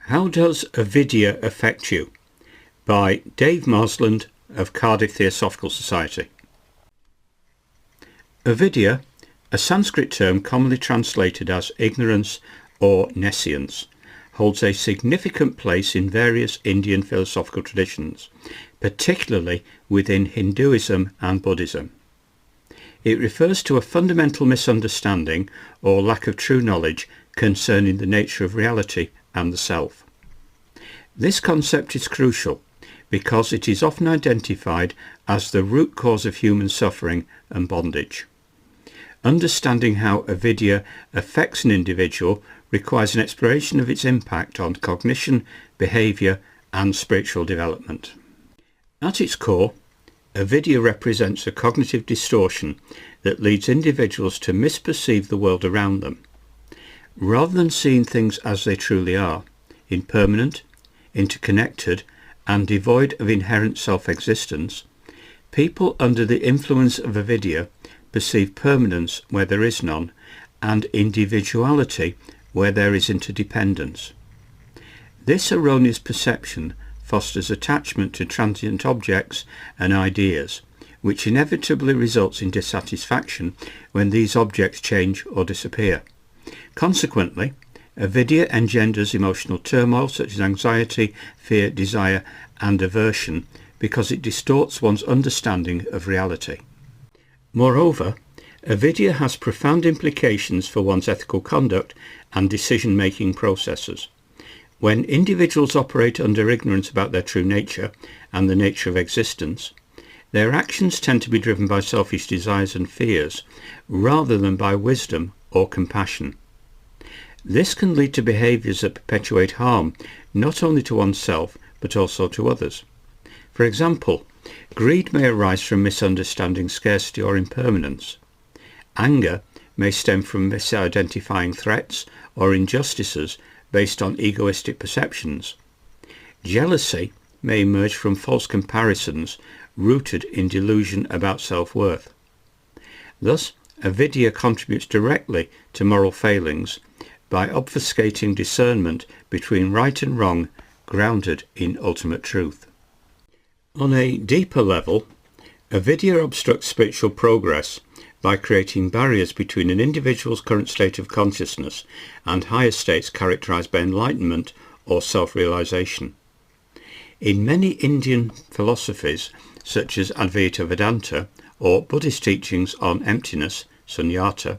How Does Avidya Affect You? By Dave Marsland of Cardiff Theosophical Society. Avidya, a Sanskrit term commonly translated as ignorance or nescience, holds a significant place in various Indian philosophical traditions, particularly within Hinduism and Buddhism. It refers to a fundamental misunderstanding or lack of true knowledge concerning the nature of reality and the self. This concept is crucial because it is often identified as the root cause of human suffering and bondage. Understanding how avidya affects an individual requires an exploration of its impact on cognition, behaviour and spiritual development. At its core, avidya represents a cognitive distortion that leads individuals to misperceive the world around them. Rather than seeing things as they truly are, impermanent, interconnected and devoid of inherent self-existence, people under the influence of avidya perceive permanence where there is none and individuality where there is interdependence. This erroneous perception fosters attachment to transient objects and ideas, which inevitably results in dissatisfaction when these objects change or disappear. Consequently, avidya engenders emotional turmoil such as anxiety, fear, desire and aversion because it distorts one's understanding of reality. Moreover, avidya has profound implications for one's ethical conduct and decision-making processes. When individuals operate under ignorance about their true nature and the nature of existence, their actions tend to be driven by selfish desires and fears rather than by wisdom or compassion. This can lead to behaviours that perpetuate harm not only to oneself but also to others. For example, greed may arise from misunderstanding scarcity or impermanence. Anger may stem from misidentifying threats or injustices based on egoistic perceptions. Jealousy may emerge from false comparisons rooted in delusion about self-worth. Thus, avidya contributes directly to moral failings by obfuscating discernment between right and wrong grounded in ultimate truth. On a deeper level, avidya obstructs spiritual progress by creating barriers between an individual's current state of consciousness and higher states characterized by enlightenment or self-realization. In many Indian philosophies, such as Advaita Vedanta or Buddhist teachings on emptiness, sunyata,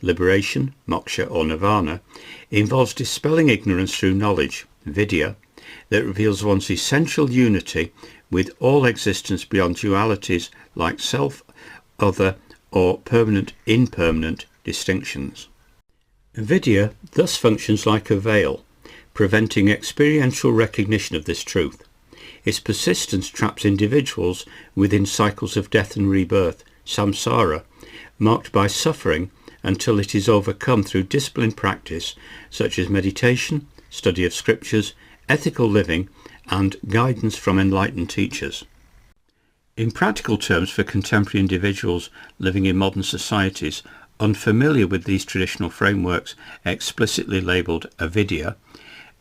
liberation, moksha or nirvana, involves dispelling ignorance through knowledge, vidya, that reveals one's essential unity with all existence beyond dualities like self, other, or permanent-impermanent distinctions. Avidya thus functions like a veil, preventing experiential recognition of this truth. Its persistence traps individuals within cycles of death and rebirth, samsara, marked by suffering until it is overcome through disciplined practice such as meditation, study of scriptures, ethical living, and guidance from enlightened teachers. In practical terms, for contemporary individuals living in modern societies unfamiliar with these traditional frameworks explicitly labelled avidya,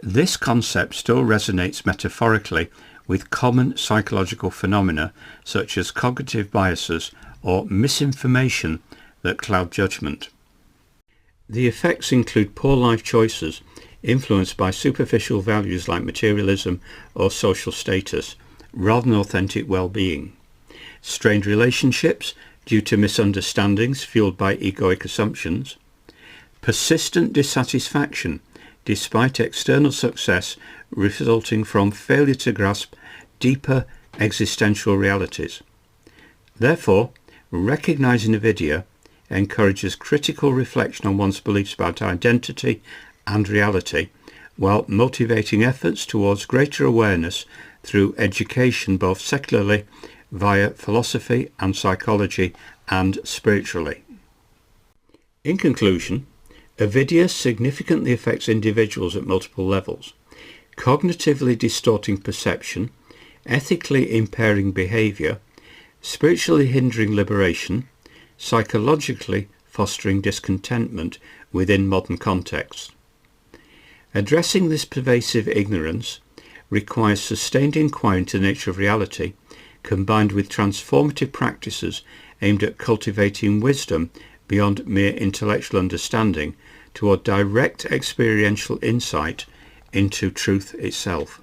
this concept still resonates metaphorically with common psychological phenomena such as cognitive biases or misinformation that cloud judgment. The effects include poor life choices influenced by superficial values like materialism or social status rather than authentic well-being, strained relationships due to misunderstandings fueled by egoic assumptions, persistent dissatisfaction despite external success resulting from failure to grasp deeper existential realities. Therefore, recognizing avidya encourages critical reflection on one's beliefs about identity and reality, while motivating efforts towards greater awareness through education both secularly, via philosophy and psychology, and spiritually. In conclusion, avidya significantly affects individuals at multiple levels, cognitively distorting perception, ethically impairing behaviour, spiritually hindering liberation, psychologically fostering discontentment within modern contexts. Addressing this pervasive ignorance requires sustained inquiry into the nature of reality, combined with transformative practices aimed at cultivating wisdom beyond mere intellectual understanding toward direct experiential insight into truth itself.